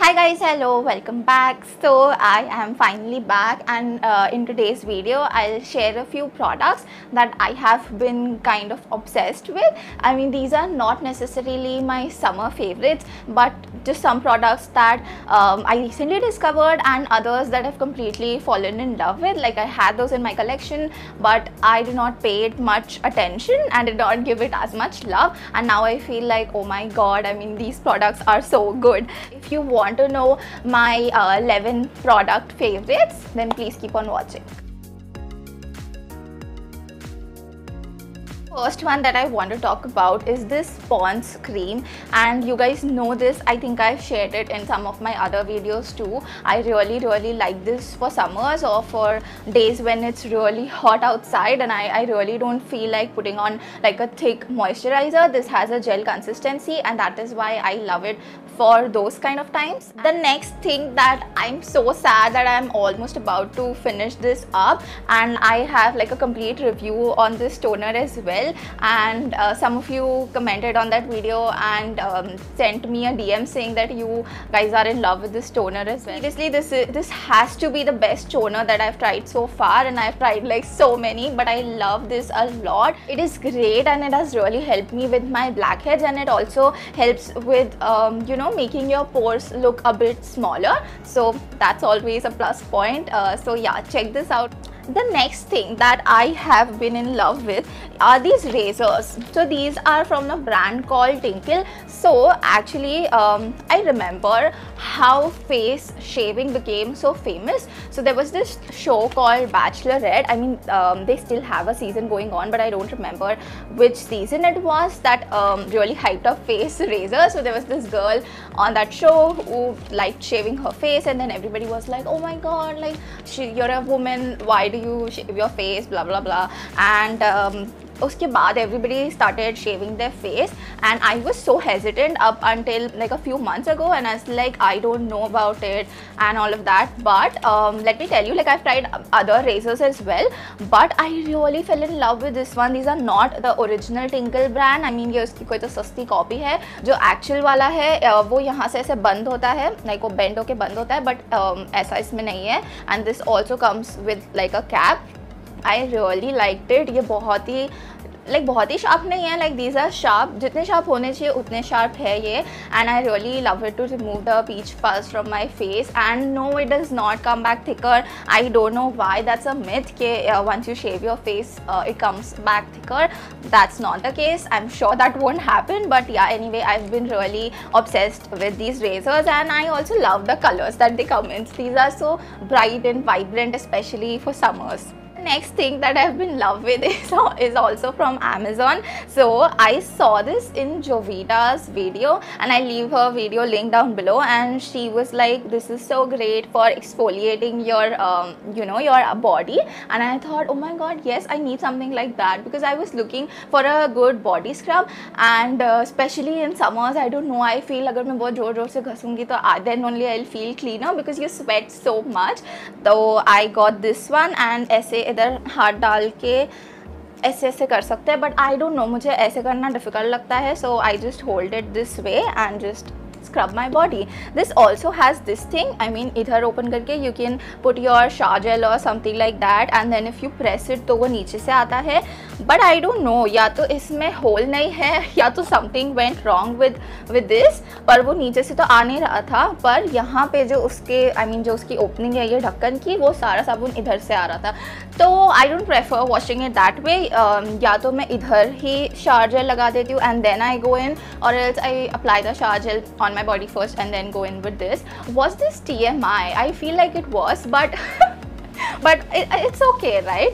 Hi guys, hello, welcome back. So I am finally back, and in today's video I'll share a few products that I have been kind of obsessed with. I mean, these are not necessarily my summer favorites, but just some products that I recently discovered and others that I've completely fallen in love with. Like, I had those in my collection, but I did not pay it much attention and did not give it as much love, and now I feel like, oh my god, I mean, these products are so good. If you want to know my 11 product favorites, then please keep on watching. First one that I want to talk about is this Pond's cream, and you guys know this. I think I've shared it in some of my other videos too. I really like this for summers or for days when it's really hot outside and I really don't feel like putting on like a thick moisturizer. This has a gel consistency, and that is why I love it for those kind of times. The next thing that I'm so sad that I'm almost about to finish this up, and I have like a complete review on this toner as well, and some of you commented on that video and sent me a DM saying that you guys are in love with this toner as well. Seriously, this has to be the best toner that I've tried so far, and I've tried like so many, but I love this a lot. It is great and it has really helped me with my blackheads, and it also helps with you know, making your pores look a bit smaller, so that's always a plus point. So yeah, check this out. The next thing that I have been in love with are these razors. So these are from a brand called Tinkle. So actually I remember how face shaving became so famous. So there was this show called Bachelorette. I mean, they still have a season going on, but I don't remember which season it was, that really hyped up face razors. So there was this girl on that show who liked shaving her face, and then everybody was like, oh my god, like, you're a woman, why do you shave your face, blah blah blah. And उसके बाद everybody started shaving their face, and I was so hesitant up until like a few months ago, and I was like, I don't know about it and all of that. But let me tell you, like, I've tried other razors as well, but I really fell in love with this one. These are not the original Tinkle brand. I mean, ये उसकी कोई तो सस्ती copy है. जो actual वाला है वो यहाँ से ऐसे बंद होता है, like वो bend होके बंद होता है, but ऐसा इसमें नहीं है. And this also comes with like a cap. I really liked it. ये बहुत ही शार्प नहीं है, like these are sharp, जितने शार्प होने चाहिए उतने शार्प है ये. And I really love it to remove the peach fuzz from my face, and no, it does not come back thicker. I don't know why that's a myth कि once you shave your face it comes back thicker. That's not the case. I'm sure that won't happen, but yeah, anyway, I've been really obsessed with these razors, and I also love the colors that they come in. These are so bright and vibrant, especially for summers. Next thing that I've been in love with is also from Amazon. So I saw this in Jovita's video, and I leave her video link down below, and she was like, this is so great for exfoliating your you know, your body. And I thought, oh my god, yes, I need something like that, because I was looking for a good body scrub, and especially in summers, I don't know, I feel अगर मैं बहुत जोर से घसूंगी तो then only I'll feel cleaner, because you sweat so much. So I got this one, and ऐसे इधर हाथ डाल के ऐसे कर सकते हैं, बट आई डोंट नो, मुझे ऐसे करना डिफिकल्ट लगता है. So I just hold it this way and just scrub my body. This also has this thing, I mean, इधर open करके you can put your shower gel or something like that, and then if you press it तो वो नीचे से आता है. But I don't know, या तो इसमें hole नहीं है, या तो something went wrong with this, पर वो नीचे से तो आ नहीं रहा था, पर यहाँ पे जो उसके I mean जो उसकी opening है ये ढक्कन की, वो सारा साबुन इधर से आ रहा था. तो I don't prefer washing it that way. या तो मैं इधर ही shower gel लगा देती हूँ and then I go in, or else I apply the shower gel on my body first and then go in with this. Was this TMI? I feel like it was, but it's okay, right?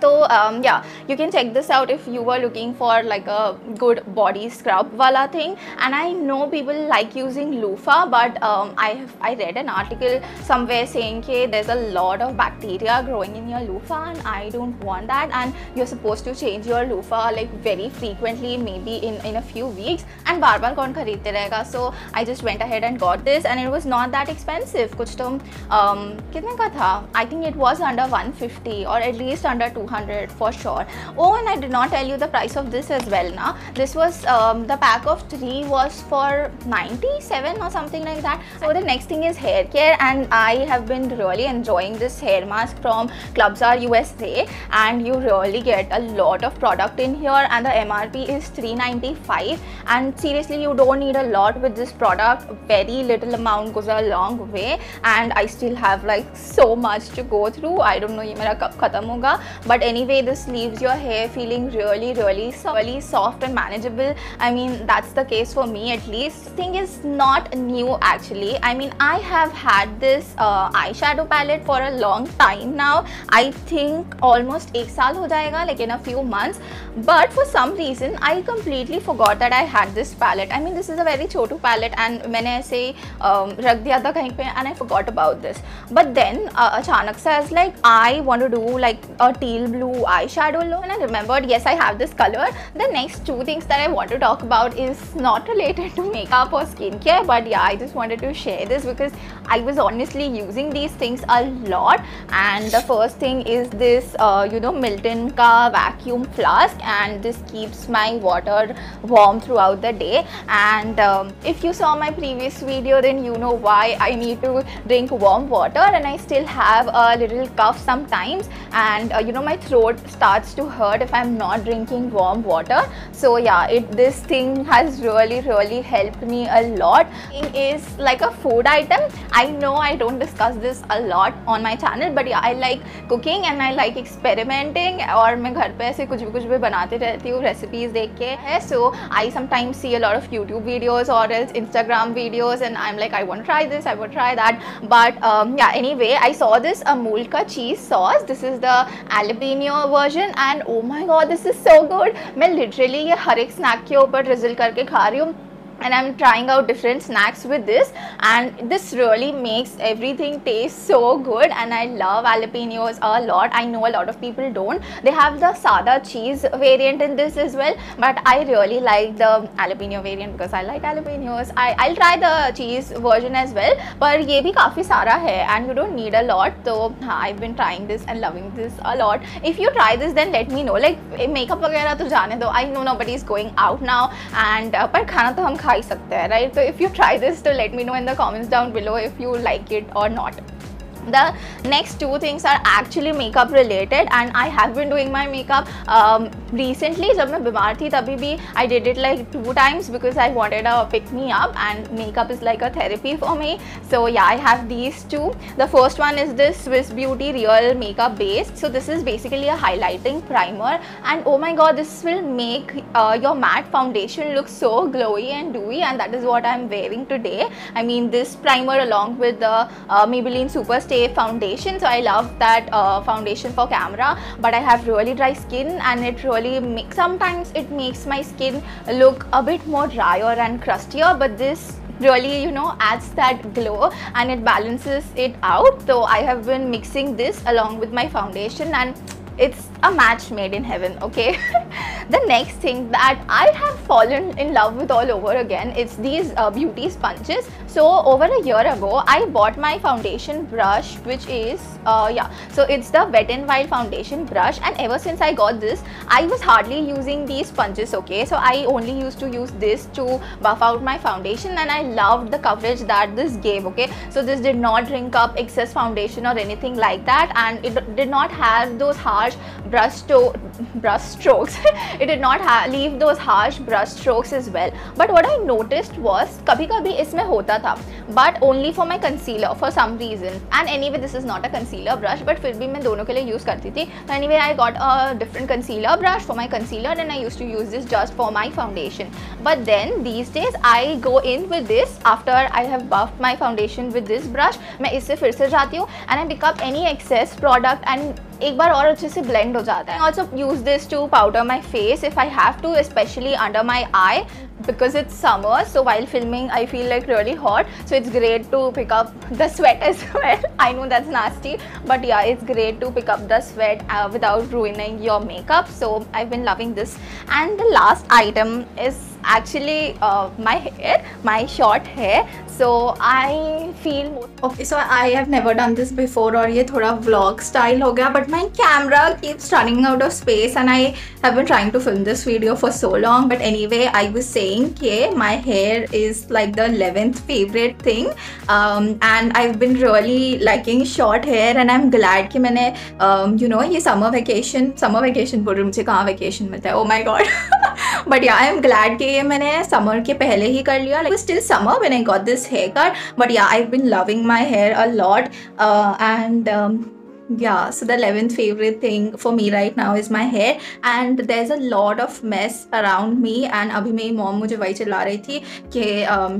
So yeah, you can check this out if you were looking for like a good body scrub wala thing. And I know people like using loofah, but I read an article somewhere saying that there's a lot of bacteria growing in your loofah, and I don't want that, and you're supposed to change your loofah like very frequently, maybe in a few weeks, and बार बार कौन खरीदते रहेगा. So I just went ahead and got this, and it was not that expensive. कुछ तो कितने का था? I think it was under 150 or at least under 200 for sure. Oh, and I did not tell you the price of this as well now. This was the pack of 3 was for 97 or something like that. So the next thing is hair care, and I have been really enjoying this hair mask from Clubzar USA, and you really get a lot of product in here, and the MRP is 395, and seriously you don't need a lot with this product. Very little amount goes a long way, and I still have like so much to go through. I don't know ye mera kab khatam hoga, but anyway this leaves your hair feeling really soft and manageable. I mean that's the case for me at least. This thing is not new actually. I mean I have had this eyeshadow palette for a long time now. I think almost ek saal ho jayega, like in a few months, but for some reason I completely forgot that I had this palette. I mean this is a very chotu palette and मैंने ऐसे रख दिया था कहीं पे, and I forgot about this. But then अचानक से I was like I want to do like a teal blue eyeshadow look, and I remembered yes I have this color. The next two things that I want to talk about is not related to makeup or skincare, but yeah I just wanted to share this because I was honestly using these things a lot. And the first thing is this you know Milton ka vacuum flask, and this keeps my water warm throughout the day. And if you saw my previous video then you know why I need to drink warm water, and I still have a little cough sometimes, and you know my throat starts to hurt if I'm not drinking warm water. So yeah, this thing has really helped me a lot. It is like a food item. I know I don't discuss this a lot on my channel, but yeah I like cooking and I like experimenting, और मैं घर पे ऐसे कुछ भी बनाते रहती हूँ recipes देख के है. So I sometimes see a lot of YouTube videos or else Instagram videos, and I'm like I want to try this, I want to try that. But yeah, anyway I saw this Amul ka cheese sauce. This is the jalapeno version, and oh my god this is so good. मैं literally ये हर एक snack के ऊपर drizzle करके खा रही हूँ, and I'm trying out different snacks with this, and this really makes everything taste so good. And I love jalapenos a lot. I know a lot of people don't. They have the sada cheese variant in this as well, but I really like the jalapeno variant because I like jalapenos. I'll try the cheese version as well, but ये भी काफ़ी सारा है and you don't need a lot. So I've been trying this and loving this a lot. If you try this then let me know. Like makeup वगैरह तो जाने दो. I know nobody is going out now, and पर खाना तो हम खा ही सकते हैं, right? So if you try this to let me know in the comments down below if you like it or not. The next two things are actually makeup related, and I have been doing my makeup recently. जब मैं बीमार थी तभी भी I did it like 2 times because I wanted a pick me up, and makeup is like a therapy for me. So yeah, I have these two. The first one is this Swiss Beauty Real Makeup Base. So this is basically a highlighting primer, and oh my god this will make your matte foundation look so glowy and dewy, and that is what I'm wearing today. I mean this primer along with the Maybelline Super Stay foundation. So I love that foundation for camera, but I have really dry skin, and it really sometimes it makes my skin look a bit more drier and crustier, but this really you know adds that glow and it balances it out. So I have been mixing this along with my foundation, and it's a match made in heaven, okay? The next thing that I have fallen in love with all over again is these beauty sponges. So over a year ago I bought my foundation brush, which is yeah, so it's the Wet n Wild foundation brush, and ever since I got this I was hardly using these sponges, okay? So I only used to use this to buff out my foundation, and I loved the coverage that this gave, okay? So this did not drink up excess foundation or anything like that, and it did not have those harsh brush strokes. It did not leave those harsh brush strokes as well. But what I noticed was कभी-कभी इसमें होता था, but only for my concealer for some reason. And anyway this is not a concealer brush, but फिर भी मैं दोनों के लिए use करती थी. So anyway I got a different concealer brush for my concealer, and I used to use this just for my foundation. But then these days I go in with this after I have buffed my foundation with this brush. मैं इससे फिर से जाती हूँ and I pick up any excess product and एक बार और अच्छे से blend हो जाता है. I also use this to powder my face if I have to, especially under my eye because it's summer. So while filming I feel like really hot, so it's great to pick up the sweat as well. I know that's nasty, but yeah, it's great to pick up the sweat without ruining your makeup. So I've been loving this. And the last item is actually my short hair. So I feel more okay. So I have never done this before, और ये थोड़ा vlog style हो गया, but my camera keeps running out of space and I have been trying to film this video for so long. But anyway, I was saying कि my hair is like the 11th favorite thing, and I've been really liking short hair, and I'm glad कि मैंने you know ये summer vacation बोल रही हूँ, मुझे कहाँ vacation मिलता है, oh my god. But yeah, I am glad कि ये मैंने summer के पहले ही कर लिया. Like it was still summer when I got this haircut, but yeah, I've been loving my hair a lot, and yeah, so the 11th favorite thing for me right now is my hair, and there's a lot of mess around me. And अभी मेरी mom मुझे वही चिल्ला रही थी कि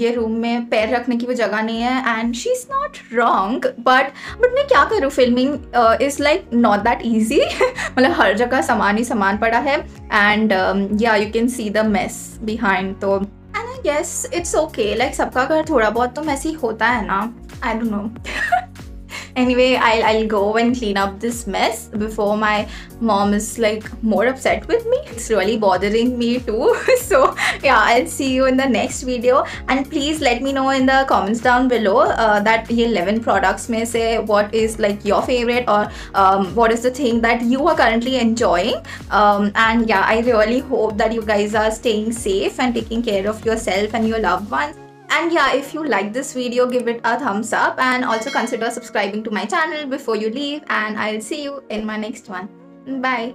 ये room में पैर रखने की भी जगह नहीं है, and she's not wrong, but मैं क्या करूँ, filming is like not that easy. मतलब हर जगह सामान ही सामान पड़ा है, and yeah, you can see the mess behind. तो and I guess it's okay, like सबका घर थोड़ा बहुत तो messy होता है ना, I don't know. Anyway, I'll go and clean up this mess before my mom is like more upset with me. It's really bothering me too. So yeah, I'll see you in the next video, and please let me know in the comments down below that ये 11 products में से what is like your favorite, or what is the thing that you are currently enjoying, and yeah, I really hope that you guys are staying safe and taking care of yourself and your loved ones. And yeah, if you like this video, give it a thumbs up, and also consider subscribing to my channel before you leave, and I'll see you in my next one. Bye.